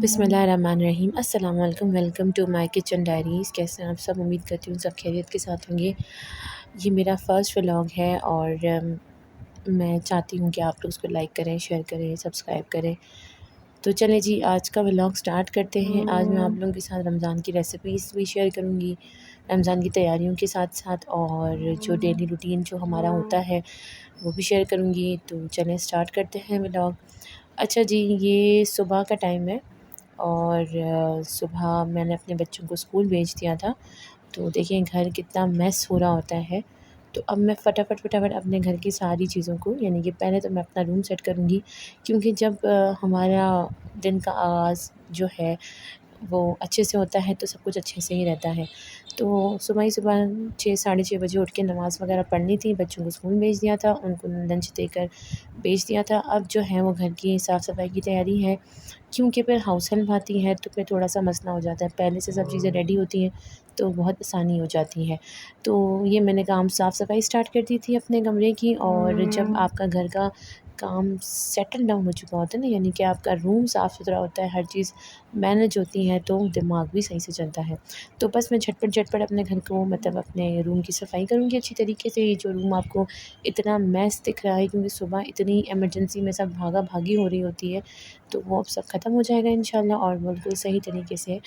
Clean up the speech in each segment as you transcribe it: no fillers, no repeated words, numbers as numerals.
बिस्मिल्लाहिर्रहमानिर्रहीम अस्सलाम वालेकुम। Welcome to my kitchen diaries. कैसे हैं आप सब? उम्मीद करती हूँ सब खैरियत के साथ होंगे। ये मेरा फ़र्स्ट व्लॉग है और मैं चाहती हूँ कि आप लोग उसको लाइक करें, शेयर करें, सब्सक्राइब करें। तो चलें जी, आज का व्लॉग स्टार्ट करते हैं। आज मैं आप लोगों के साथ रमज़ान की रेसिपीज़ भी शेयर करूँगी, रमज़ान की तैयारियों के साथ साथ, और जो डेली रूटीन जो हमारा होता है वो भी शेयर करूँगी। तो चलें स्टार्ट करते हैं व्लॉग। अच्छा जी, ये सुबह का टाइम है और सुबह मैंने अपने बच्चों को स्कूल भेज दिया था। तो देखिए घर कितना मेस हो रहा होता है। तो अब मैं फटाफट अपने घर की सारी चीज़ों को, यानी कि पहले तो मैं अपना रूम सेट करूँगी, क्योंकि जब हमारा दिन का आगाज़ जो है वो अच्छे से होता है तो सब कुछ अच्छे से ही रहता है। तो सुबह ही सुबह 6 साढ़े 6 बजे उठ के नमाज़ वगैरह पढ़नी थी, बच्चों को स्कूल भेज दिया था, उनको लंच देकर भेज दिया था। अब जो है वो घर की साफ़-सफ़ाई की तैयारी है, क्योंकि फिर हाउस हेल्प आती है तो फिर थोड़ा-सा मसला हो जाता है। पहले से सब चीज़ें रेडी होती हैं तो बहुत आसानी हो जाती है। तो ये मैंने काम साफ़-सफ़ाई स्टार्ट कर दी थी अपने कमरे की। और जब आपका घर का काम सेटल डाउन हो चुका होता है ना, यानी कि आपका रूम साफ़-सुथरा होता है, हर चीज़ मैनेज होती है, तो दिमाग भी सही से चलता है। तो बस मैं झटपट अपने घर को, मतलब अपने रूम की सफाई करूँगी अच्छी तरीके से। ये जो रूम आपको इतना मेस दिख रहा है, क्योंकि सुबह इतनी इमरजेंसी में सब भागा-भागी हो रही होती है, तो वो अब सब ख़त्म हो जाएगा इंशाल्लाह, और बिल्कुल सही तरीके से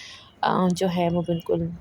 जो है वो बिल्कुल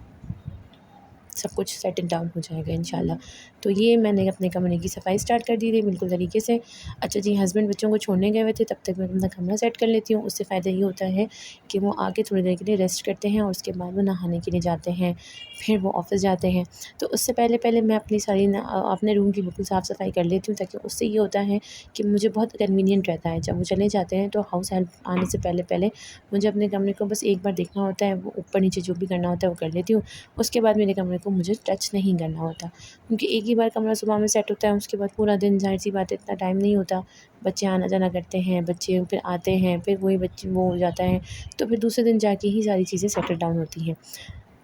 सब कुछ सेटल डाउन हो जाएगा इंशाल्लाह। तो ये मैंने अपने कमरे की सफ़ाई स्टार्ट कर दी थी बिल्कुल तरीके से। अच्छा जी, हस्बैंड बच्चों को छोड़ने गए हुए थे, तब तक मैं अपना कमरा सेट कर लेती हूँ। उससे फ़ायदा ये होता है कि वो आके थोड़ी देर के लिए रेस्ट करते हैं और उसके बाद वो नहाने के लिए जाते हैं, फिर वो ऑफ़िस जाते हैं। तो उससे पहले मैं अपनी सारी अपने रूम की बिल्कुल साफ़-सफ़ाई कर लेती हूँ, ताकि उससे ये होता है कि मुझे बहुत कन्वीनियंट रहता है। जब वो चले जाते हैं तो हाउस हेल्प आने से पहले मुझे अपने कमरे को बस एक बार देखना होता है, वो ऊपर-नीचे जो भी करना होता है वो कर लेती हूँ। उसके बाद मेरे कमरे को मुझे टच नहीं करना होता, क्योंकि एक ही बार कमरा सुबह में सेट होता है, उसके बाद पूरा दिन ज़ाहिर-सी बात है इतना टाइम नहीं होता। बच्चे आना-जाना करते हैं, बच्चे फिर आते हैं, फिर वही बच्चे वो हो जाता है, तो फिर दूसरे दिन जाके ही सारी चीज़ें सेटल डाउन होती हैं।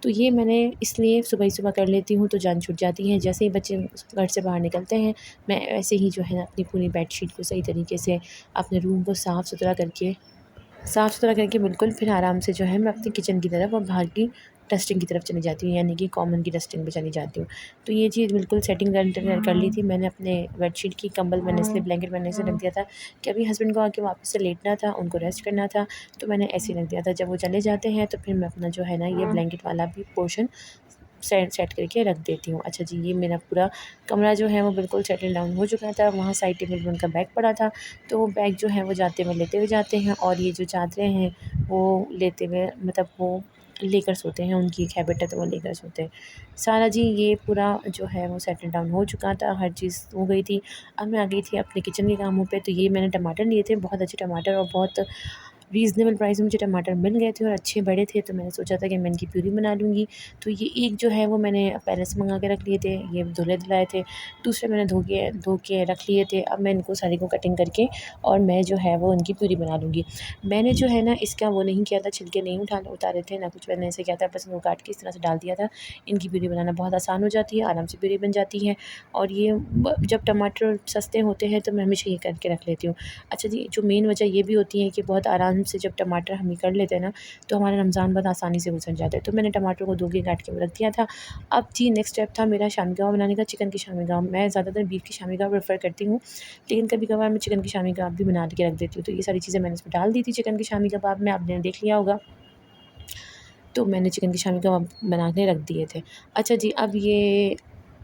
तो ये मैंने इसलिए सुबह ही सुबह कर लेती हूँ, तो जान छूट जाती है। जैसे ही बच्चे घर से बाहर निकलते हैं, मैं ऐसे ही जो है ना अपनी पूरी बेडशीट को सही तरीके से, अपने रूम को साफ़ सुथरा करके बिल्कुल फिर आराम से जो है मैं अपनी किचन की तरफ और बाहर की डस्टिंग की तरफ चली जाती हूँ, यानी कि कॉमन की डस्टिंग पे चली जाती हूँ। तो ये चीज़ बिल्कुल सेटिंग कर ली थी मैंने। अपने बेडशीट की कंबल मैंने इसलिए ब्लैंकेट मैंने ऐसे रख दिया था कि अभी हस्बैंड को आके वापस से लेटना था, उनको रेस्ट करना था, तो मैंने ऐसे ही रख दिया था। जब वो चले जाते हैं तो फिर मैं अपना जो है ना ये ब्लैंकेट वाला भी पोर्शन सेट करके रख देती हूँ। अच्छा जी, ये मेरा पूरा कमरा जो है वो बिल्कुल सेटल डाउन हो चुका था। वहाँ साइड टेबल पे उनका बैग पड़ा था, तो वो बैग जो है वो जाते हुए लेते हुए जाते हैं, और ये जो चादरें हैं वो लेते हुए, मतलब वो लेकर सोते हैं, उनकी एक हैबिट है तो वो लेकर सोते हैं। सारा जी ये पूरा जो है वो सेटल डाउन हो चुका था, हर चीज़ हो गई थी। अब मैं आ गई थी अपने किचन के कामों पे। तो ये मैंने टमाटर लिए थे, बहुत अच्छे टमाटर, और बहुत रीज़नेबल प्राइस में मुझे टमाटर मिल गए थे और अच्छे बड़े थे, तो मैंने सोचा था कि मैं इनकी प्यूरी बना लूँगी। तो ये एक जो है वो मैंने पहले से मंगा के रख लिए थे, ये धुले-धुलाए थे। दूसरे मैंने धो के रख लिए थे। अब मैं इनको सारी को कटिंग करके और मैं जो है वो इनकी प्यूरी बना लूँगी। मैंने जो है ना इसका वो नहीं किया था, छिलके नहीं उतारे थे, ना कुछ मैंने ऐसे किया था, बस इनको काट के इस तरह से डाल दिया था। इनकी प्यूरी बनाना बहुत आसान हो जाती है, आराम से प्यूरी बन जाती है। और ये जब टमाटर सस्ते होते हैं तो मैं हमेशा ये करके रख लेती हूँ। अच्छा जी, जो मेन वजह ये भी होती है कि बहुत आराम से जब टमाटर हम ये कर लेते हैं ना, तो हमारा रमज़ान बहुत आसानी से गुज़र जाता है। तो मैंने टमाटर को धो के काट के रख दिया था। अब जी नेक्स्ट स्टेप था मेरा शामी कबाब बनाने का, चिकन की शामी कबाब। मैं ज़्यादातर बीफ की शामी कबाब प्रेफ़र करती हूँ, लेकिन कभी-कभार मैं चिकन की शामी कबाब भी बना के रख देती हूँ। तो ये सारी चीज़ें मैंने इसमें डाल दी थी चिकन की शामी कबाब में, आपने देख लिया होगा। तो मैंने चिकन की शामी कबाब बना के रख दिए थे। अच्छा जी, अब ये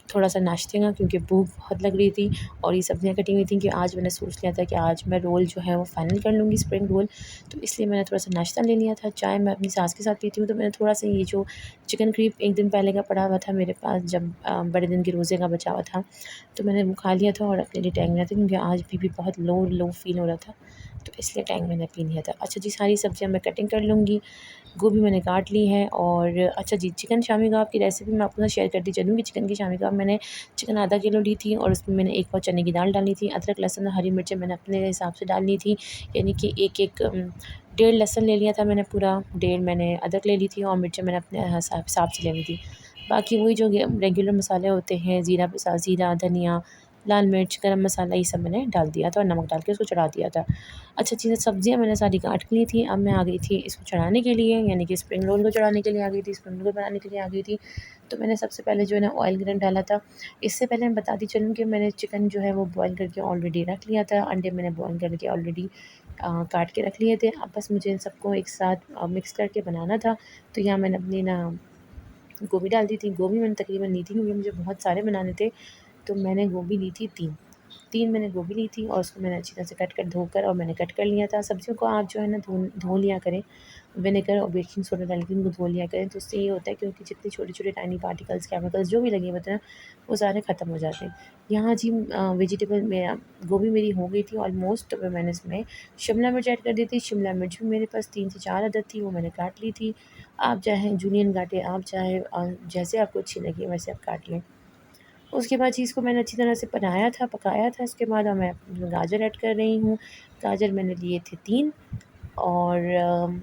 थोड़ा-सा नाश्ते का, क्योंकि भूख बहुत लग रही थी और ये सब्ज़ियाँ कटी हुई थी, कि आज मैंने सोच लिया था कि आज मैं रोल जो है वो फ़ाइनल कर लूँगी, स्प्रिंग रोल। तो इसलिए मैंने थोड़ा-सा नाश्ता ले लिया था। चाय मैं अपनी सास के साथ पीती हूँ, तो मैंने थोड़ा-सा ये जो चिकन करीब 1 दिन पहले का पड़ा हुआ था मेरे पास, जब बड़े दिन के रोज़े का बचा हुआ था, तो मैंने वो खा लिया था और अपने लिए टैंग लिया था, क्योंकि आज भी बहुत लो लो फ़ील हो रहा था, तो इसलिए टैंग मैंने पी लिया था। अच्छा जी, सारी सब्ज़ियाँ मैं कटिंग कर लूँगी। गोभी मैंने काट ली है। और अच्छा जी, चिकन शामी कबाब की रेसिपी मैं आपके साथ शेयर करती चलूँगी। चिकन की शामी कबाब मैंने चिकन आधा किलो ली थी, और उसमें मैंने 1 पाव चने की दाल डाली थी। अदरक, लहसुन और हरी मिर्चें मैंने अपने हिसाब से डालनी थी, यानी कि एक-एक डेढ़ लहसुन ले लिया था मैंने पूरा, डेढ़ मैंने अदरक ले ली थी, और मिर्चें मैंने अपने हिसाब से ले ली थी। बाकी वही जो रेगुलर मसाले होते हैं, ज़ीरा, धनिया, लाल मिर्च, गरम मसाला ये सब मैंने डाल दिया था और नमक डाल के उसको चढ़ा दिया था। अच्छा चीज़ें सब्ज़ियाँ मैंने सारी काट ली थी। अब मैं आ गई थी इसको चढ़ाने के लिए, यानी कि स्प्रिंग रोल को चढ़ाने के लिए आ गई थी, स्प्रिंग रोल बनाने के लिए आ गई थी। तो मैंने सबसे पहले जो है ना ऑयल गरम डाला था। इससे पहले मैं बताती चलूँ कि मैंने चिकन जो है वो बॉयल करके ऑलरेडी रख लिया था, अंडे मैंने बॉयल करके ऑलरेडी काट के रख लिए थे। अब बस मुझे इन सबको एक साथ मिक्स करके बनाना था। तो यहाँ मैंने अपनी ना गोभी डाल दी थी। गोभी मैंने तकरीबन ली थी क्योंकि मुझे बहुत सारे बनाने थे, तो मैंने गोभी ली थी 3 मैंने गोभी ली थी और उसको मैंने अच्छी तरह से कट कर धोकर और मैंने कट कर लिया था। सब्जियों को आप जो है ना धो लिया करें, विनेगर और बेकिंग सोडा डाल के उनको धो लिया करें, तो उससे ये होता है क्योंकि जितने छोटे-छोटे टाइनी पार्टिकल्स, केमिकल्स जो भी लगे होते हैं, वो सारे ख़त्म हो जाते हैं। यहाँ जी वेजिटेबल में गोभी मेरी हो गई थी ऑलमोस्ट, तो मैंने इसमें शिमला मिर्च ऐड कर दी थी। शिमला मिर्च भी मेरे पास 3 से 4 अदद थी, वो मैंने काट ली थी। आप चाहें जूलियन काटें, आप चाहे जैसे आपको अच्छी लगे वैसे आप काट लें। उसके बाद चीज़ को मैंने अच्छी तरह से बनाया था, पकाया था। उसके बाद अब मैं गाजर ऐड कर रही हूँ। गाजर मैंने लिए थे 3 और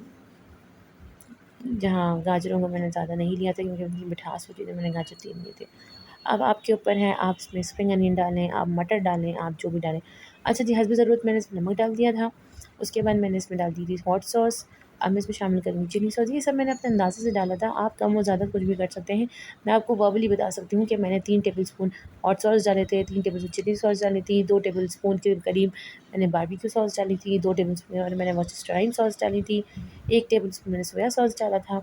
जहाँ गाजरों को मैंने ज़्यादा नहीं लिया था क्योंकि उनकी मिठास होती थी, मैंने गाजर 3 लिए थे। अब आपके ऊपर है, आप इसमें स्प्रिंग अनियन डालें, आप मटर डालें, आप जो भी डालें। अच्छा जी, हस्ब ज़रूरत मैंने इसमें नमक डाल दिया था। उसके बाद मैंने इसमें डाल दी थी हॉट सॉस। अब मैं इसमें शामिल करूँगी चिली सॉस। ये सब मैंने अपने अंदाज़े से डाला था, आप कम और ज़्यादा कुछ भी कर सकते हैं। मैं आपको वर्बली बता सकती हूँ कि मैंने 3 टेबलस्पून हॉट सॉस डाले थे, 3 टेबलस्पून चिली सॉस डाली थी, 2 टेबलस्पून के करीब मैंने बारबेक्यू सॉस डाली थी, 2 टेबलस्पून और मैंने वर्सेस्टाइन सॉस डाली थी, 1 टेबलस्पून मैंने सोया सॉस डाला था।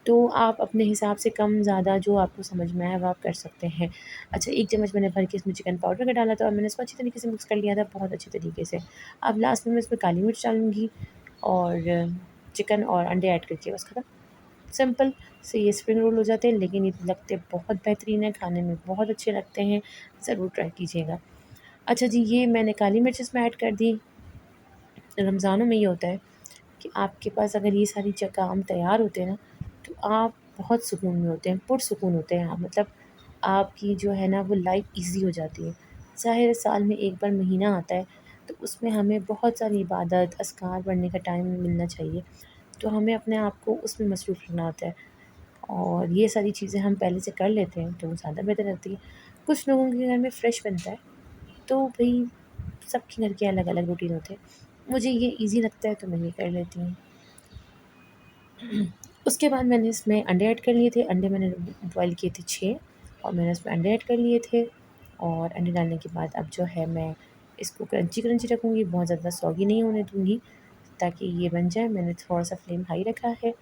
तो आप अपने हिसाब से कम ज़्यादा जो आपको समझ में आए वो आप कर सकते हैं। अच्छा 1 चम्मच मैंने भर के इसमें चिकन पाउडर का डाला था और मैंने इसको अच्छी तरीके से मिक्स कर लिया था, बहुत अच्छे तरीके से। अब लास्ट में मैं इसमें काली मिर्च डालूँगी और चिकन और अंडे ऐड करके बस ख़त्म। सिंपल से ये स्प्रिंग रोल हो जाते हैं, लेकिन ये लगते बहुत बेहतरीन हैं, खाने में बहुत अच्छे लगते हैं, ज़रूर ट्राई कीजिएगा। अच्छा जी, ये मैंने काली मिर्च इसमें ऐड कर दी। रमज़ानों में ये होता है कि आपके पास अगर ये सारी काम तैयार होते हैं ना, तो आप बहुत सुकून में होते हैं, पुरसुकून होते हैं आप, मतलब आपकी जो है ना वो लाइफ ईज़ी हो जाती है। ज़ाहिर है साल में एक बार महीना आता है, तो उसमें हमें बहुत सारी इबादत, अज़कार पढ़ने का टाइम मिलना चाहिए, तो हमें अपने आप को उसमें मसरूफ़ रखना होता है और ये सारी चीज़ें हम पहले से कर लेते हैं, तो वो ज़्यादा बेहतर रहती है। कुछ लोगों के घर में फ्रेश बनता है, तो भई सबके घर के अलग-अलग रूटीन होते हैं। मुझे ये ईज़ी लगता है तो मैं ये कर लेती हूँ। उसके बाद मैंने इसमें अंडे ऐड कर लिए थे। अंडे मैंने बॉयल किए थे 6 और मैंने उसमें अंडे ऐड कर लिए थे और अंडे डालने के बाद अब जो है मैं इसको क्रंची-क्रंची रखूँगी, बहुत ज़्यादा सॉगी नहीं होने दूँगी ताकि ये बन जाए। मैंने थोड़ा-सा फ्लेम हाई रखा है,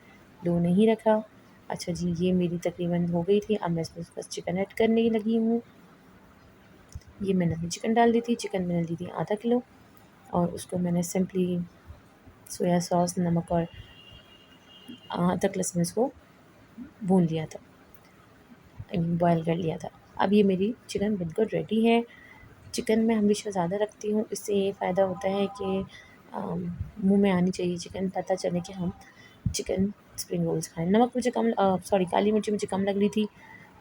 लो नहीं रखा। अच्छा जी, ये मेरी तकरीबन हो गई थी। अब मैं इसमें बस चिकन ऐड करने लगी हूँ। ये मैंने अपनी चिकन डाल दी थी। चिकन मैंने ली थी आधा किलो और उसको मैंने सिंपली सोया सॉस, नमक और अदरक लहसुन इसको भून लिया था, बॉयल कर लिया था। अब ये मेरी चिकन बिल्कुल रेडी है। चिकन मैं हमेशा ज़्यादा रखती हूँ, इससे ये फ़ायदा होता है कि मुँह में आनी चाहिए चिकन, पता चले कि हम चिकन स्प्रिंग रोल्स खाएँ। नमक मुझे कम सॉरी काली मिर्ची मुझे कम लग रही थी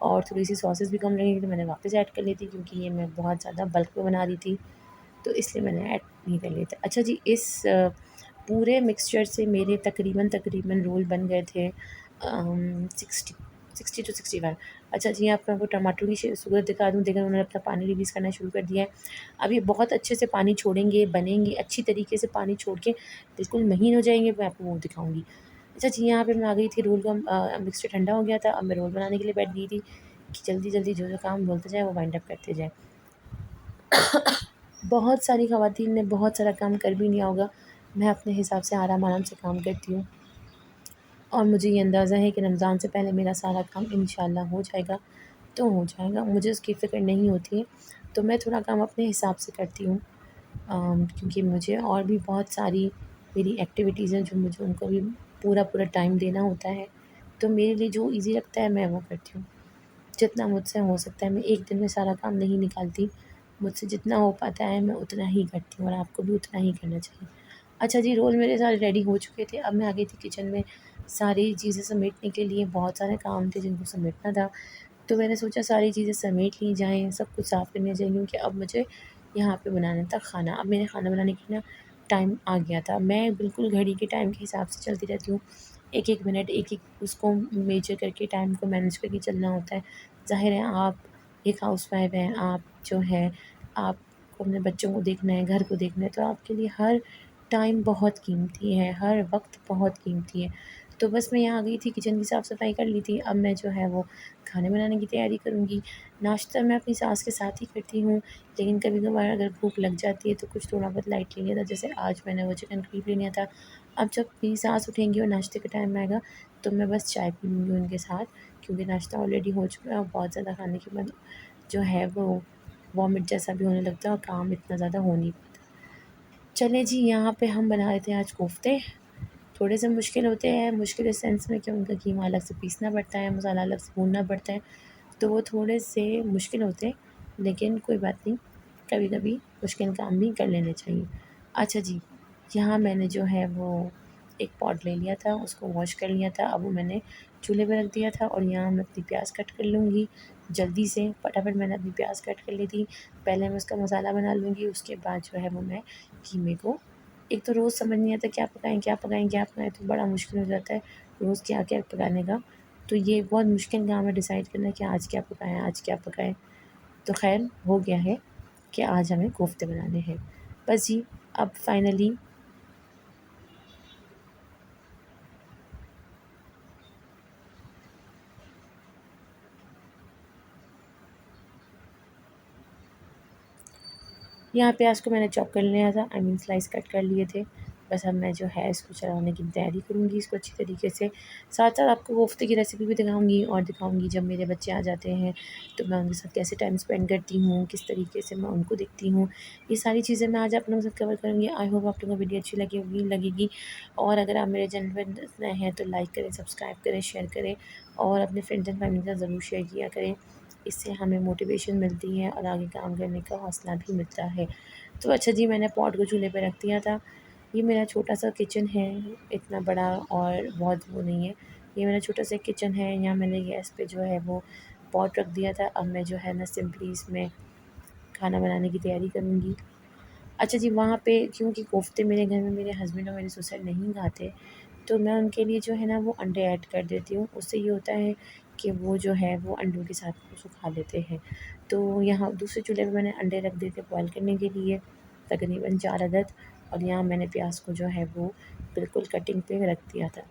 और थोड़ी-सी सॉसेस भी कम लगी थी, तो मैंने वापस ऐड कर ली थी क्योंकि ये मैं बहुत ज़्यादा बल्क में बना रही थी, तो इसलिए मैंने ऐड नहीं कर लिए थे। अच्छा जी, इस पूरे मिक्सचर से मेरे तकरीबन रोल बन गए थे 60 60 टू 65। अच्छा जी, यहाँ पे आपको टमाटर की सूरत दिखा दूँ, देखिए उन्होंने अपना पानी रिलीज़ करना शुरू कर दिया है। अब ये बहुत अच्छे से पानी छोड़ेंगे, बनेंगे, अच्छी तरीके से पानी छोड़ के बिल्कुल महीन हो जाएँगे, मैं आपको वो दिखाऊँगी। अच्छा जी, यहाँ पे मैं आ गई थी रोल का मिक्सचर ठंडा हो गया था, अब मैं रोल बनाने के लिए बैठ गई थी कि जल्दी-जल्दी जो-जो काम बोलते जाएँ वो वाइंड अप करते जाएँ। बहुत सारी ख़वातीन ने बहुत सारा काम कर भी लिया होगा, मैं अपने हिसाब से आराम-आराम से काम करती हूँ और मुझे ये अंदाज़ा है कि रमज़ान से पहले मेरा सारा काम इंशाअल्लाह हो जाएगा, तो हो जाएगा, मुझे उसकी फ़िक्र नहीं होती है, तो मैं थोड़ा काम अपने हिसाब से करती हूँ क्योंकि मुझे और भी बहुत सारी मेरी एक्टिविटीज़ हैं जो मुझे उनको भी पूरा-पूरा टाइम देना होता है, तो मेरे लिए जो ईज़ी लगता है मैं वो करती हूँ। जितना मुझसे हो सकता है, मैं एक दिन में सारा काम नहीं निकालती, मुझसे जितना हो पाता है मैं उतना ही करती हूँ और आपको भी उतना ही करना चाहिए। अच्छा जी, रोल मेरे सारे रेडी हो चुके थे, अब मैं आ गई थी किचन में सारी चीज़ें समेटने के लिए, बहुत सारे काम थे जिनको समेटना था, तो मैंने सोचा सारी चीज़ें समेट ली जाएँ, सब कुछ साफ़ करने चाहिए क्योंकि अब मुझे यहाँ पे बनाना था खाना। अब मेरे खाना बनाने की ना टाइम आ गया था, मैं बिल्कुल घड़ी के टाइम के हिसाब से चलती रहती हूँ, एक-एक मिनट, एक-एक उसको मेजर करके टाइम को मैनेज करके चलना होता है। ज़ाहिर है आप एक हाउसवाइफ़ हैं, आप जो है आपको अपने बच्चों को देखना है, घर को देखना है, तो आपके लिए हर टाइम बहुत कीमती है, हर वक्त बहुत कीमती है। तो बस मैं यहाँ आ गई थी, किचन की साफ़ सफाई कर ली थी। अब मैं जो है वो खाने बनाने की तैयारी करूँगी। नाश्ता मैं अपनी सास के साथ ही करती हूँ, लेकिन कभी कभार अगर भूख लग जाती है तो कुछ थोड़ा बहुत लाइट ले लिया था। जैसे आज मैंने वो चिकन करीब ले लिया था। अब जब मेरी सास उठेंगी और नाश्ते का टाइम आएगा तो मैं बस चाय पी लूँगी उनके साथ, क्योंकि नाश्ता ऑलरेडी हो चुका है और बहुत ज़्यादा खाने के बाद जो है वो वॉमिट जैसा भी होने लगता है और काम इतना ज़्यादा हो नहीं पाता। चलें जी, यहाँ पे हम बना रहे थे आज कोफ्ते। थोड़े से मुश्किल होते हैं, मुश्किल इस सेंस में कि उनका कीमा अलग से पीसना पड़ता है, मसाला अलग से भूनना पड़ता है, तो वो थोड़े से मुश्किल होते हैं, लेकिन कोई बात नहीं, कभी-कभी मुश्किल काम भी कर लेने चाहिए। अच्छा जी, यहाँ मैंने जो है वो एक पॉट ले लिया था, उसको वॉश कर लिया था, अब वो मैंने चूल्हे पे रख दिया था और यहाँ मैं अपनी प्याज़ कट कर लूँगी। जल्दी से फटाफट मैंने अपनी प्याज़ कट कर ली थी। पहले मैं उसका मसाला बना लूँगी, उसके बाद जो है वो मैं कीमे को, एक तो रोज़ समझ नहीं आता क्या पकाएँ, क्या पकाएँ, क्या पकाएँ, तो बड़ा मुश्किल हो जाता है रोज़ क्या-क्या पकाने का। तो ये बहुत मुश्किल काम है डिसाइड करना कि आज क्या पकाएँ, आज क्या पकाएँ। तो ख़ैर हो गया है कि आज हमें कोफ्ते बनाने हैं। बस जी, अब फाइनली यहाँ प्याज़ को मैंने चॉप कर लिया था, आई मीन स्लाइस कट कर लिए थे। बस अब मैं जो है इसको चलाने की तैयारी करूँगी इसको अच्छी तरीके से। साथ-साथ आपको कोफ्ते की रेसिपी भी दिखाऊँगी और दिखाऊँगी जब मेरे बच्चे आ जाते हैं, तो मैं उनके साथ कैसे टाइम स्पेंड करती हूँ, किस तरीके से मैं उनको देखती हूँ। ये सारी चीज़ें मैं आज आप लोगों के साथ कवर करूँगी। आई होप आप लोगों को वीडियो अच्छी लगेगी और अगर आप मेरे चैनल पर नए हैं तो लाइक करें, सब्सक्राइब करें, शेयर करें और अपने फ्रेंड्स एंड फैमिली के साथ ज़रूर शेयर किया करें। इससे हमें मोटिवेशन मिलती है और आगे काम करने का हौसला भी मिलता है। तो अच्छा जी, मैंने पॉट को चूल्हे पे रख दिया था। ये मेरा छोटा-सा किचन है, इतना बड़ा और बहुत वो नहीं है। ये मेरा छोटा-सा किचन है, यहाँ मैंने गैस पे जो है वो पॉट रख दिया था। अब मैं जो है ना सिंपली इसमें खाना बनाने की तैयारी करूँगी। अच्छा जी, वहाँ पे क्योंकि कोफ्ते मेरे घर में मेरे हस्बैंड और मेरे ससुर नहीं खाते, तो मैं उनके लिए जो है ना वो अंडे ऐड कर देती हूँ। उससे ये होता है कि वो जो है वो अंडों के साथ उसको खा लेते हैं। तो यहाँ दूसरे चूल्हे पे मैंने अंडे रख दिए थे बॉयल करने के लिए, तकरीबन 4 अदद, और यहाँ मैंने प्याज़ को जो है वो बिल्कुल कटिंग पे रख दिया था।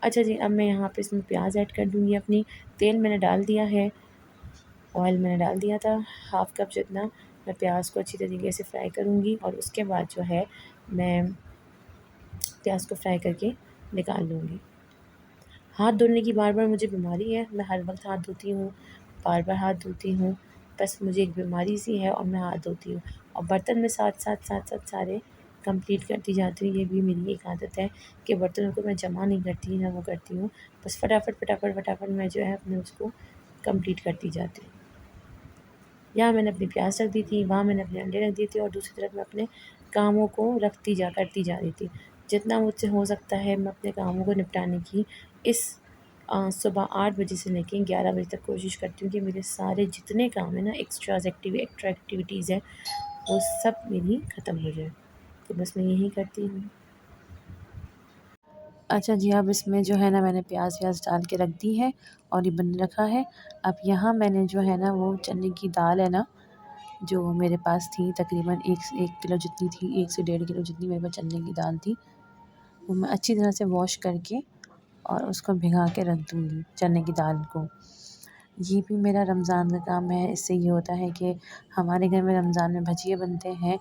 अच्छा जी, अब मैं यहाँ पे इसमें प्याज़ ऐड कर दूँगी अपनी। तेल मैंने डाल दिया है, ऑयल मैंने डाल दिया था हाफ़ कप जितना। मैं प्याज़ को अच्छी तरीके से फ्राई करूँगी और उसके बाद जो है मैं प्याज़ को फ्राई करके निकाल लूँगी। हाथ धोने की बार-बार मुझे बीमारी है, मैं हर वक़्त हाथ धोती हूँ, बार-बार हाथ धोती हूँ, बस मुझे एक बीमारी सी है और मैं हाथ धोती हूँ और बर्तन में साथ-साथ सारे कंप्लीट करती जाती हूँ। ये भी मेरी एक आदत है कि बर्तनों को मैं जमा नहीं करती ना वो करती हूँ, बस फटाफट मैं जो है अपने उसको कंप्लीट करती जाती हूँ। यहाँ मैंने अपनी प्याज़ रख दी थी, वहाँ मैंने अपने अंडे रख दिए थे और दूसरी तरफ मैं अपने कामों को करती जा रही थी। जितना मुझसे हो सकता है मैं अपने कामों को निपटाने की इस सुबह 8 बजे से लेके 11 बजे तक कोशिश करती हूँ कि मेरे सारे जितने काम हैं ना एक्स्ट्रा एक्टिविटीज़ हैं, वो सब मेरी ख़त्म हो जाए। तो बस मैं यही करती हूँ। अच्छा जी, अब इसमें जो है ना मैंने प्याज़ व्याज़ डाल के रख दी है और ये बन रखा है। अब यहाँ मैंने जो है ना वो चने की दाल है ना, जो मेरे पास थी तकरीबन 1 किलो जितनी थी, 1 से 1.5 किलो जितनी मेरे पास चने की दाल थी, वो मैं अच्छी तरह से वॉश करके और उसको भिगा के रख दूँगी चने की दाल को। ये भी मेरा रमज़ान का काम है, इससे ये होता है कि हमारे घर में रमज़ान में भजिए बनते हैं,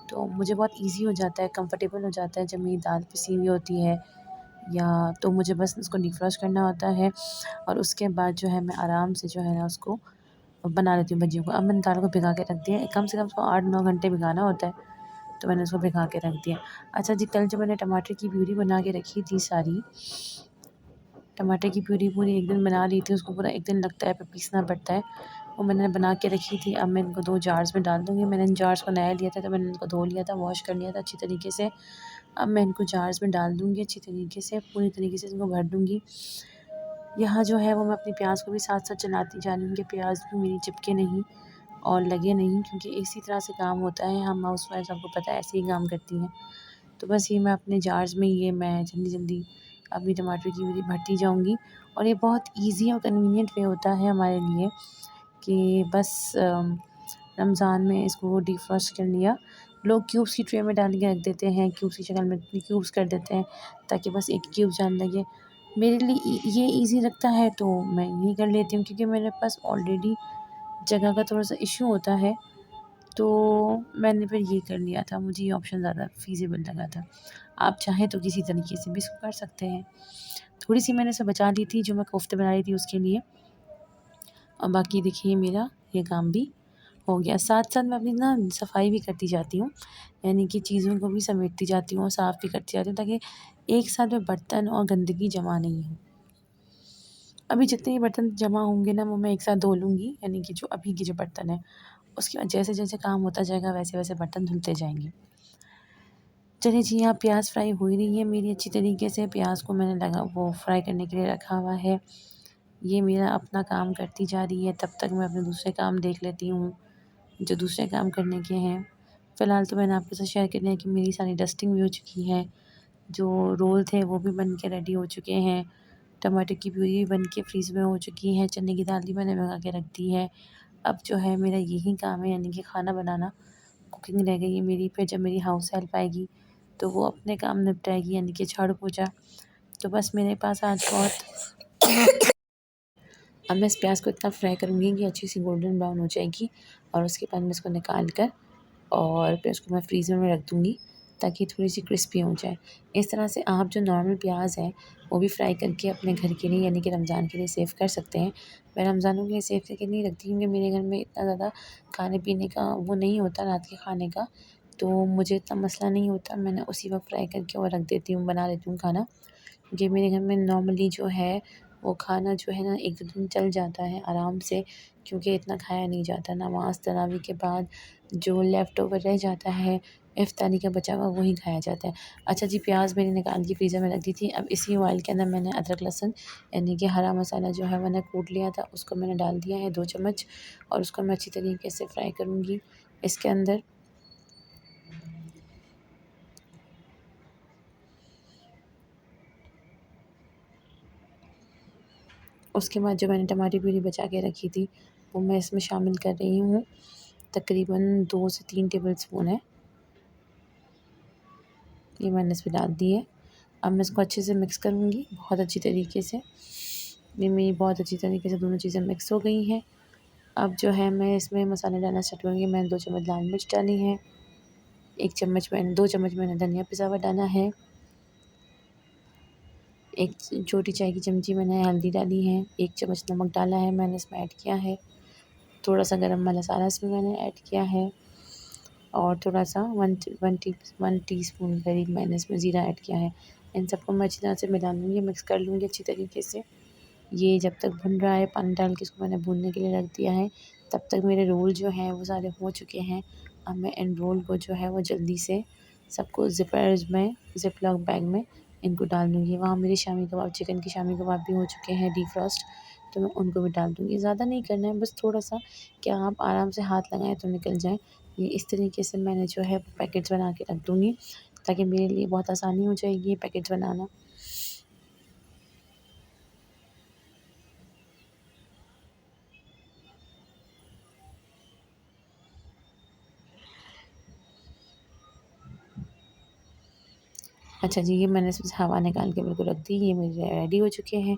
तो मुझे बहुत ईज़ी हो जाता है, कंफ़र्टेबल हो जाता है जब मेरी दाल पिसी हुई होती है, या तो मुझे बस उसको डिफ्रॉस्ट करना होता है और उसके बाद जो है मैं आराम से जो है ना उसको बना लेती हूँ भजियों को। अब मैंने दाल को भिगा के रख दिया है, कम से कम उसको 8-9 घंटे भिगाना होता है, तो मैंने उसको भिगा के रख दिया। अच्छा जी, कल जो मैंने टमाटर की प्यूरी बना के रखी थी सारी, टमाटर की प्यूरी पूरी एक दिन बना ली थी, उसको पूरा एक दिन लगता है, फिर पीसना पड़ता है। वो मैंने बना के रखी थी, अब मैं इनको 2 जार्स में डाल दूँगी। मैंने इन जार्स को नया लिया था, तो मैंने इनको धो लिया था, वॉश कर लिया था अच्छी तरीके से। अब मैं इनको जार्स में डाल दूँगी अच्छी तरीके से, पूरी तरीके से इनको भर दूँगी। यहाँ जो है वो मैं अपनी प्याज़ को भी साथ-साथ चलाती जा रही हूँ कि प्याज़ भी मेरी चिपके नहीं और लगे नहीं, क्योंकि इसी तरह से काम होता है। हम हाउसवाइफ़ आपको पता है ऐसे ही काम करती हैं। तो बस ये मैं अपने जार्स में ये मैं जल्दी-जल्दी अपनी टमाटर की प्यूरी भरती जाऊँगी और ये बहुत ईज़ी और कन्वीनिएंट वे होता है हमारे लिए कि बस रमज़ान में इसको डिफ्रॉस्ट कर लिया। लोग क्यूब्स की ट्रे में डाल के रख देते हैं, क्यूब्स की शक्ल में क्यूब्स कर देते हैं ताकि बस एक क्यूब जाने लगे। मेरे लिए ये ईज़ी लगता है तो मैं यही कर लेती हूँ, क्योंकि मेरे पास ऑलरेडी जगह का थोड़ा सा इशू होता है, तो मैंने फिर ये कर लिया था। मुझे ये ऑप्शन ज़्यादा फ़ीज़िबल लगा था। आप चाहें तो किसी तरीके से भी इसको कर सकते हैं। थोड़ी सी मैंने इसे बचा ली थी जो मैं कोफ्ते बना रही थी उसके लिए, और बाकी देखिए मेरा ये काम भी हो गया। साथ-साथ मैं अपनी ना सफाई भी करती जाती हूँ, यानी कि चीज़ों को भी समेटती जाती हूँ और साफ़ भी करती जाती हूँ, ताकि एक साथ में बर्तन और गंदगी जमा नहीं हो। अभी जितने भी बर्तन जमा होंगे ना वो मैं एक साथ धो लूँगी, यानी कि जो अभी के जो बर्तन हैं, उसके बाद जैसे-जैसे काम होता जाएगा वैसे-वैसे बर्तन धुलते जाएंगे। चलिए जी, यहाँ प्याज़ फ्राई हो ही रही है मेरी अच्छी तरीके से। प्याज़ को मैंने फ्राई करने के लिए रखा हुआ है। ये मेरा अपना काम करती जा रही है, तब तक मैं अपने दूसरे काम देख लेती हूँ, जो दूसरे काम करने के हैं। फ़िलहाल तो मैंने आपके साथ शेयर करना है कि मेरी सारी डस्टिंग भी हो चुकी है, जो रोल थे वो भी बन के रेडी हो चुके हैं, टमाटर की प्यूरी भी बन के फ्रीज़ में हो चुकी है, चने की दाल भी मैंने भिगा के रख दी है। अब जो है मेरा यही काम है, यानी कि खाना बनाना, कुकिंग रह गई है मेरी। फिर जब मेरी हाउस हेल्प आएगी तो वो अपने काम निपटाएगी, यानी कि झाड़ू पोछा। तो बस मेरे पास आज बहुत अब मैं इस प्याज़ को इतना फ्राई करूँगी कि अच्छी सी गोल्डन ब्राउन हो जाएगी, और उसके बाद मैं इसको निकाल कर और फिर उसको मैं फ्रीज़र में रख दूँगी ताकि थोड़ी सी क्रिस्पी हो जाए। इस तरह से आप जो नॉर्मल प्याज़ है वो भी फ्राई करके अपने घर के लिए, यानी कि रमज़ान के लिए सेव कर सकते हैं। मैं रमज़ानों के लिए सेव करके नहीं रखती, क्योंकि मेरे घर में इतना ज़्यादा खाने पीने का वो नहीं होता रात के खाने का, तो मुझे इतना मसला नहीं होता। मैंने उसी वक्त फ्राई करके और रख देती हूँ, बना लेती हूँ खाना। ये मेरे घर में नॉर्मली जो है वो खाना जो है ना 1-2 दिन चल जाता है आराम से, क्योंकि इतना खाया नहीं जाता। नमाज़ तरावी के बाद जो लेफ़्ट ओवर रह जाता है, इफ्तारी का बचा हुआ, वही खाया जाता है। अच्छा जी, प्याज़ मैंने निकाल के फ्रीज़र में रख दी थी। अब इसी ऑयल के अंदर मैंने अदरक लहसुन, यानी कि हरा मसाला जो है मैंने कूट लिया था, उसको मैंने डाल दिया है 2 चम्मच, और उसको मैं अच्छी तरीके से फ्राई करूँगी इसके अंदर। उसके बाद जो मैंने टमाटर प्यूरी बचा के रखी थी वो मैं इसमें शामिल कर रही हूँ। तकरीबन 2 से 3 टेबलस्पून है, ये मैंने इसमें डाल दी है। अब मैं इसको अच्छे से मिक्स करूँगी बहुत अच्छी तरीके से। ये मेरी बहुत अच्छी तरीके से दोनों चीज़ें मिक्स हो गई हैं। अब जो है मैं इसमें मसाले डालना स्टार्ट करूँगी। मैंने 2 चम्मच लाल मिर्च डाली है, 2 चम्मच मैंने धनिया पिसा हुआ डाला है, 1 छोटी चाय की चमची मैंने हल्दी डाली है, 1 चम्मच नमक डाला है मैंने इसमें ऐड किया है, थोड़ा-सा गरम मसाला इसमें मैंने ऐड किया है, और थोड़ा-सा 1 टीस्पून करीब मैंने इसमें ज़ीरा ऐड किया है। इन सबको मैं अच्छी तरह से मिला लूँगी, मिक्स कर लूँगी अच्छी तरीके से। ये जब तक भुन रहा है, पानी डाल के इसको मैंने भूनने के लिए रख दिया है, तब तक मेरे रोल जो हैं वो सारे हो चुके हैं। अब मैं इन रोल को जो है वो जल्दी से सबको ज़िप-लॉक बैग में इनको डाल दूँगी। वहाँ मेरे शामी कबाब, चिकन के शामी कबाब भी हो चुके हैं डीफ्रॉस्ट, तो मैं उनको भी डाल दूँगी। ज़्यादा नहीं करना है, बस थोड़ा-सा कि आप आराम से हाथ लगाएँ तो निकल जाएँ। ये इस तरीके से मैंने जो है पैकेट्स बना के रख दूँगी, ताकि मेरे लिए बहुत आसानी हो जाएगी ये पैकेट्स बनाना। अच्छा जी, ये मैंने इसमें से हवा निकाल के बिल्कुल रख दी। ये मेरे रेडी हो चुके हैं।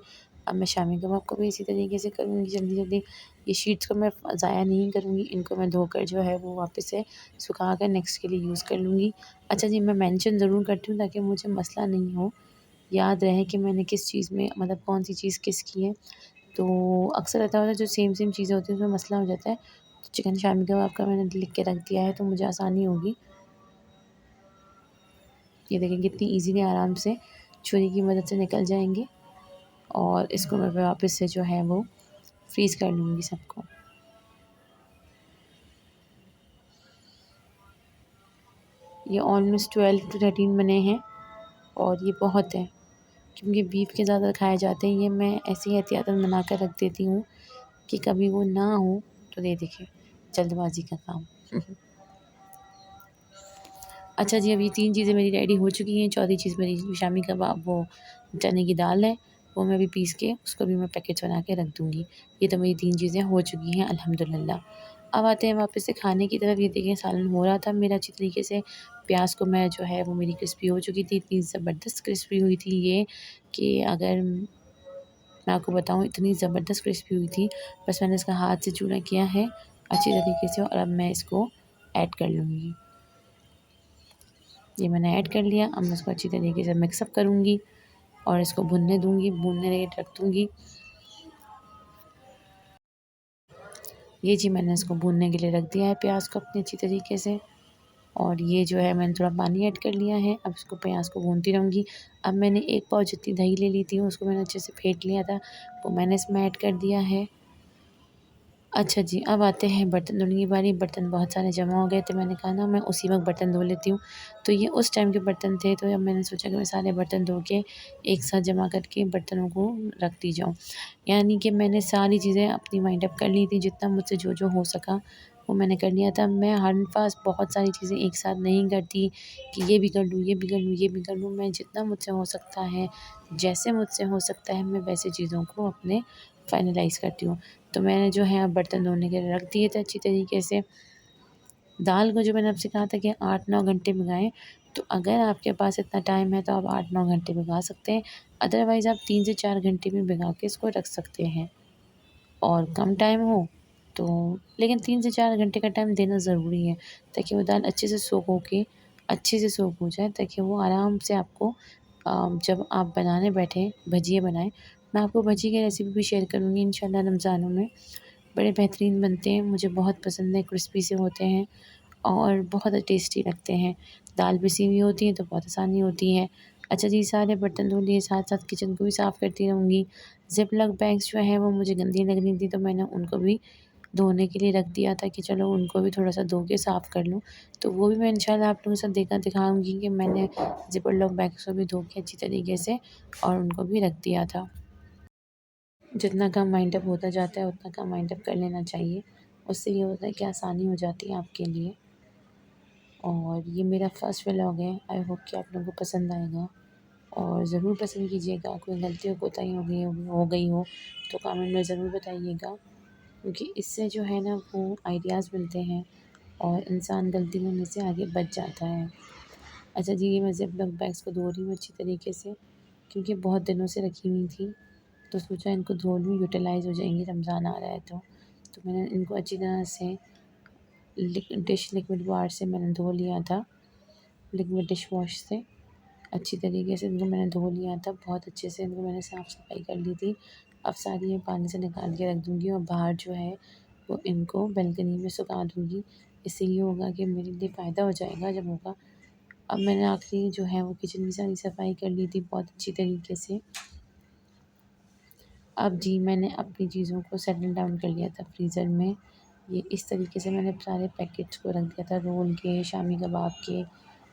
अब मैं शामी कबाब को भी इसी तरीके से करूँगी जल्दी-जल्दी। ये शीट्स को मैं ज़ाया नहीं करूँगी, इनको मैं धोकर जो है वो वापस से सुखा कर नेक्स्ट के लिए यूज़ कर लूँगी। अच्छा जी, मैं मेंशन ज़रूर करती हूँ ताकि मुझे मसला नहीं हो, याद रहे कि मैंने किस चीज़ में, मतलब कौन-सी चीज़ किसकी है। तो अक्सर ऐसा होता है जो सेम-सेम चीज़ें होती हैं उसमें मसला हो जाता है। तो चिकन शामी कबाब का मैंने लिख के रख दिया है तो मुझे आसानी होगी। ये देखें कितनी ईज़िली आराम से छुरी की मदद से निकल जाएँगे, और इसको मैं वापस से जो है वो फ्रीज़ कर लूँगी सबको। ये ऑलमोस्ट 12 टू 13 बने हैं, और ये बहुत है, क्योंकि बीफ के ज़्यादा खाए जाते हैं। ये मैं ऐसे ही एहतियातन बना कर रख देती हूँ कि कभी वो ना हो तो ये देखिए जल्दबाज़ी का काम। अच्छा जी, अब ये 3 चीज़ें मेरी रेडी हो चुकी हैं। चौथी चीज़ मेरी शामी कबाब, वो चने की दाल है, वो मैं अभी पीस के उसको भी मैं पैकेट्स बना के रख दूँगी। ये तो मेरी 3 चीज़ें हो चुकी हैं अल्हम्दुलिल्लाह। अब आते हैं वापस से खाने की तरफ। ये देखिए सालन हो रहा था मेरा अच्छी तरीके से। प्याज को मैं जो है वो मेरी क्रिस्पी हो चुकी थी, इतनी ज़बरदस्त क्रिस्पी हुई थी ये कि अगर मैं आपको बताऊँ इतनी ज़बरदस्त क्रिस्पी हुई थी। बस मैंने इसका हाथ से चूरा किया है अच्छी तरीके से और अब मैं इसको ऐड कर लूँगी। ये मैंने ऐड कर लिया। अब मैं इसको अच्छी तरीके से मिक्सअप करूँगी और इसको भुनने दूँगी, भूनने रख दूँगी। ये जी मैंने इसको भूनने के लिए रख दिया है प्याज को अपनी अच्छी तरीके से। और ये जो है मैंने थोड़ा पानी ऐड कर लिया है। अब इसको प्याज को भूनती रहूँगी। अब मैंने 1 पाव जितनी दही ले ली थी उसको मैंने अच्छे से फेंट लिया था, वो मैंने इसमें ऐड कर दिया है। अच्छा जी, अब आते हैं बर्तन धोने की बारी। बर्तन बहुत सारे जमा हो गए थे, मैंने कहा ना मैं उसी वक़्त बर्तन धो लेती हूँ। तो ये उस टाइम के बर्तन थे, तो अब मैंने सोचा कि मैं सारे बर्तन धो के एक साथ जमा करके बर्तनों को रखती जाऊँ। यानी कि मैंने सारी चीज़ें अपनी वाइंड अप कर ली थी, जितना मुझसे जो हो सका वो मैंने कर लिया था। मैं हर बहुत सारी चीज़ें एक साथ नहीं करती कि ये भी कर लूँ, ये भी कर लूँ, ये भी कर लूँ। मैं जितना मुझसे हो सकता है, जैसे मुझसे हो सकता है, मैं वैसे चीज़ों को अपने फ़ाइनलाइज़ करती हूँ। तो मैंने जो है अब बर्तन धोने के लिए रख दिए थे अच्छी तरीके से। दाल को जो मैंने आपसे कहा था कि 8-9 घंटे भिगाएँ, तो अगर आपके पास इतना टाइम है तो आप 8-9 घंटे भिगा सकते हैं। अदरवाइज़ आप 3 से 4 घंटे भी भिगा के इसको रख सकते हैं। और कम टाइम हो तो लेकिन 3 से 4 घंटे का टाइम देना ज़रूरी है, ताकि वो दाल अच्छे से सोक हो जाए, ताकि वो आराम से आपको जब आप बनाने बैठें, भजिए बनाएँ। मैं आपको भजी की रेसिपी भी शेयर करूँगी इंशाल्लाह रमज़ानों में। बड़े बेहतरीन बनते हैं, मुझे बहुत पसंद है, क्रिस्पी से होते हैं और बहुत टेस्टी लगते हैं। दाल पिसी हुई होती है तो बहुत आसानी होती है। अच्छा जी, सारे बर्तन धो लिए, साथ-साथ किचन को भी साफ़ करती रहूँगी। ज़िप-लॉक बैग्स जो हैं वो मुझे गंदी लग रही थी, तो मैंने उनको भी धोने के लिए रख दिया था कि चलो उनको भी थोड़ा-सा धो के साफ़ कर लूँ। तो वो भी मैं इंशाल्लाह आप लोगों के साथ दिखाऊँगी कि मैंने ज़िपर लॉक बैग्स को भी धो के अच्छी तरीके से और उनको भी रख दिया था। जितना काम वाइंड अप होता जाता है उतना काम वाइंड अप कर लेना चाहिए। उससे ये होता है कि आसानी हो जाती है आपके लिए। और ये मेरा फर्स्ट व्लॉग है, आई होप कि आप लोगों को पसंद आएगा और ज़रूर पसंद कीजिएगा। कोई गलती और कोताही हो गई हो तो कमेंट में ज़रूर बताइएगा, क्योंकि इससे जो है ना वो आइडियाज़ मिलते हैं और इंसान गलती होने से आगे बच जाता है। अच्छा जी, ये मैं ज़िप-लॉक बैग्स को धो रही हूँ अच्छी तरीके से, क्योंकि बहुत दिनों से रखी हुई थी, तो सोचा इनको धो लूँ, यूटिलाइज़ हो जाएँगी, रमज़ान आ रहा है तो। तो मैंने इनको अच्छी तरह से लिक्विड वार से मैंने धो लिया था, लिक्विड डिश वॉश से अच्छी तरीके से इनको मैंने धो लिया था। बहुत अच्छे से इनको मैंने साफ़-सफ़ाई कर ली थी। अब सारी ये पानी से निकाल के रख दूँगी और बाहर जो है वो इनको बालकनी में सुखा दूँगी। इससे ये होगा कि मेरे लिए फ़ायदा हो जाएगा जब होगा। अब मैंने आखिरी जो है वो किचन की सारी सफ़ाई कर ली थी बहुत अच्छी तरीके से। अब जी मैंने अपनी चीज़ों को सेटल डाउन कर लिया था फ्रीज़र में। ये इस तरीके से मैंने सारे पैकेट्स को रख दिया था, रोल के, शामी कबाब के।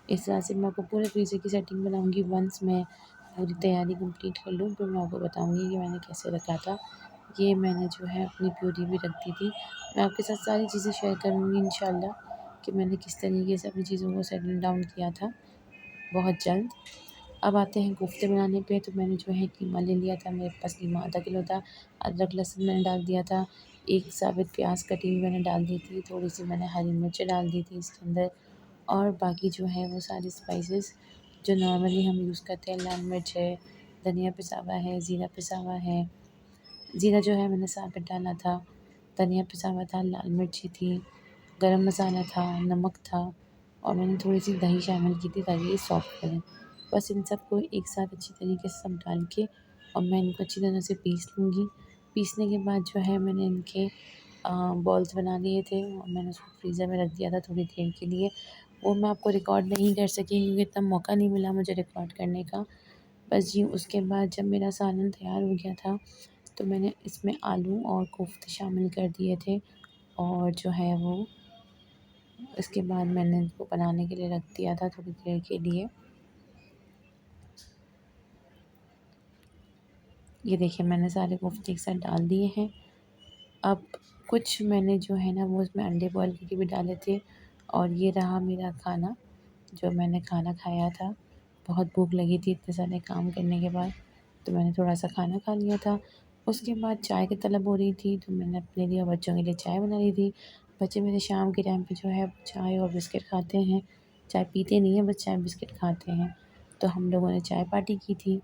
इस तरह से मैं आपको पूरे फ्रीज़र की सेटिंग बनाऊँगी। वंस मैं पूरी तैयारी कंप्लीट कर लूँ, फिर मैं आपको बताऊँगी कि मैंने कैसे रखा था। ये मैंने जो है अपनी प्यूरी भी रख दी थी। मैं आपके साथ सारी चीज़ें शेयर करूँगी इंशाल्लाह कि मैंने किस तरीके से अपनी चीज़ों को सेटल डाउन किया था बहुत जल्द। अब आते हैं कोफ्ते बनाने पे। तो मैंने जो है कीमा ले लिया था, मेरे पास कीमा आधा किलो था। अदरक लहसुन मैंने डाल दिया था, एक साबित प्याज कटी हुई मैंने डाल दी थी, थोड़ी सी मैंने हरी मिर्च डाल दी थी इसके अंदर और बाकी जो है वो सारे स्पाइसेस जो नॉर्मली हम यूज़ करते हैं। लाल मिर्च है, धनिया पिसा हुआ है, ज़ीरा पिसा हुआ है। ज़ीरा जो है मैंने साबित डाला था, धनिया पिसा हुआ था, लाल मिर्ची थी, गरम मसाला था, नमक था और मैंने थोड़ी-सी दही शामिल की थी ताकि ये सॉफ्ट बने। बस इन सबको एक साथ अच्छी तरीके से सब डाल के और मैं इनको अच्छी तरह से पीस लूँगी। पीसने के बाद जो है मैंने इनके बॉल्स बना लिए थे और मैंने उसको फ्रीज़र में रख दिया था थोड़ी देर के लिए। वो मैं आपको रिकॉर्ड नहीं कर सकी क्योंकि इतना मौका नहीं मिला मुझे रिकॉर्ड करने का। बस जी उसके बाद जब मेरा सालन तैयार हो गया था, तो मैंने इसमें आलू और कोफ्ते शामिल कर दिए थे और जो है वो इसके बाद मैंने इनको बनाने के लिए रख दिया था थोड़ी देर के लिए। ये देखिए मैंने सारे कोफ्ते एक साथ डाल दिए हैं। अब कुछ मैंने जो है ना वो इसमें अंडे बॉयल करके भी डाले थे और ये रहा मेरा खाना, जो मैंने खाना खाया था। बहुत भूख लगी थी इतने सारे काम करने के बाद, तो मैंने थोड़ा-सा खाना खा लिया था। उसके बाद चाय की तलब हो रही थी, तो मैंने अपने लिए और बच्चों के लिए चाय बना ली थी। बच्चे मेरे शाम के टाइम पे जो है चाय और बिस्किट खाते हैं। चाय पीते नहीं हैं, बस चाय बिस्किट खाते हैं। तो हम लोगों ने चाय पार्टी की थी।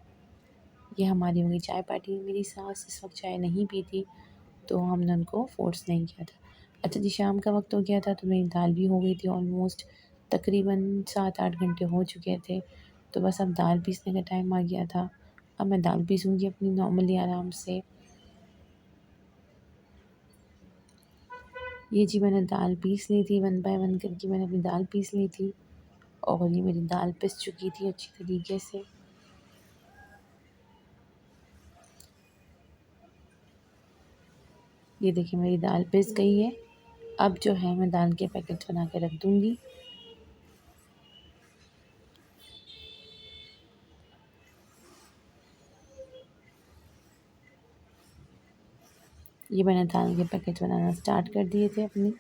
ये हमारी हो गई चाय पार्टी। मेरी सास इस वक्त चाय नहीं पीती, तो हमने उनको फ़ोर्स नहीं किया था। अच्छा जी, शाम का वक्त हो गया था तो मेरी दाल भी हो गई थी ऑलमोस्ट। तकरीबन 7-8 घंटे हो चुके थे, तो बस अब दाल पीसने का टाइम आ गया था। अब मैं दाल पीसूँगी अपनी नॉर्मली आराम से। ये जी मैंने दाल पीस ली थी, 1 बाय 1 करके मैंने अपनी दाल पीस ली थी और ये मेरी दाल पिस चुकी थी अच्छी तरीके से। ये देखिए मेरी दाल पिस गई है। अब जो है मैं दाल के पैकेट बना के रख दूँगी। ये मैंने दाल के पैकेट बनाना स्टार्ट कर दिए थे अपनी,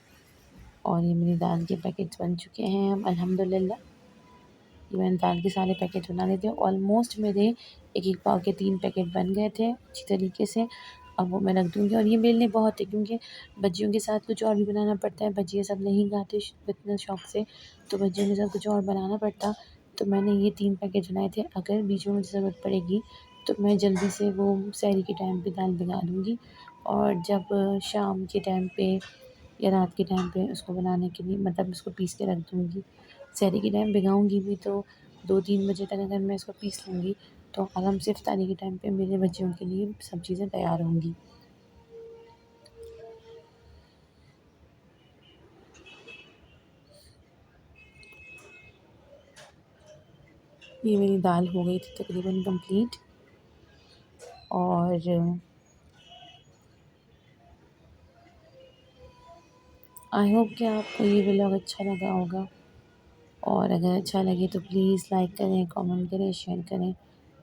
और ये मेरी दाल के पैकेट्स बन चुके हैं अब अल्हम्दुलिल्लाह। ये मैंने दाल के सारे पैकेट बना लिए थे। ऑलमोस्ट मेरे 1-1 पाव के 3 पैकेट बन गए थे अच्छी तरीके से। अब वो मैं रख दूँगी और ये मेरे लिए बहुत है, क्योंकि भजियों के साथ कुछ और भी बनाना पड़ता है। भजिया सब नहीं खाते इतना शौक से, तो भजियों के साथ कुछ और बनाना पड़ता। तो मैंने ये 3 पैकेट बनाए थे। अगर बीच में मुझे ज़रूरत पड़ेगी तो मैं जल्दी से वो सहरी के टाइम पे दाल भिगा दूँगी, और जब शाम के टाइम पे या रात के टाइम पे उसको बनाने के लिए मतलब उसको पीस के रख दूँगी। सहरी के टाइम भिगाऊँगी भी तो 2-3 बजे तक अगर मैं इसको पीस लूँगी तो आराम से इफ्तारी के टाइम पे मेरे बच्चों के लिए सब चीज़ें तैयार होंगी। ये मेरी दाल हो गई थी तकरीबन कंप्लीट, और आई होप कि आपको ये व्लॉग अच्छा लगा होगा, और अगर अच्छा लगे तो प्लीज़ लाइक करें, कमेंट करें, शेयर करें,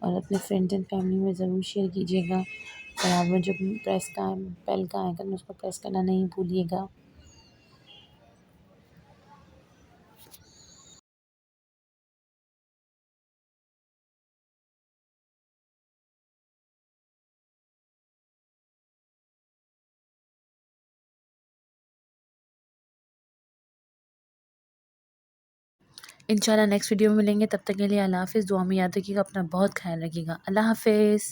और अपने फ्रेंड्स एंड फैमिली में ज़रूर शेयर कीजिएगा। और आप में जो प्रेस का बेल का आइकन है उसको प्रेस करना नहीं भूलिएगा। इंशाल्लाह नेक्स्ट वीडियो में मिलेंगे, तब तक के लिए अल्लाह हाफ़िज़। दुआ में याद रखिएगा, अपना बहुत ख़्याल रखिएगा। अल्लाह हाफ़िज़।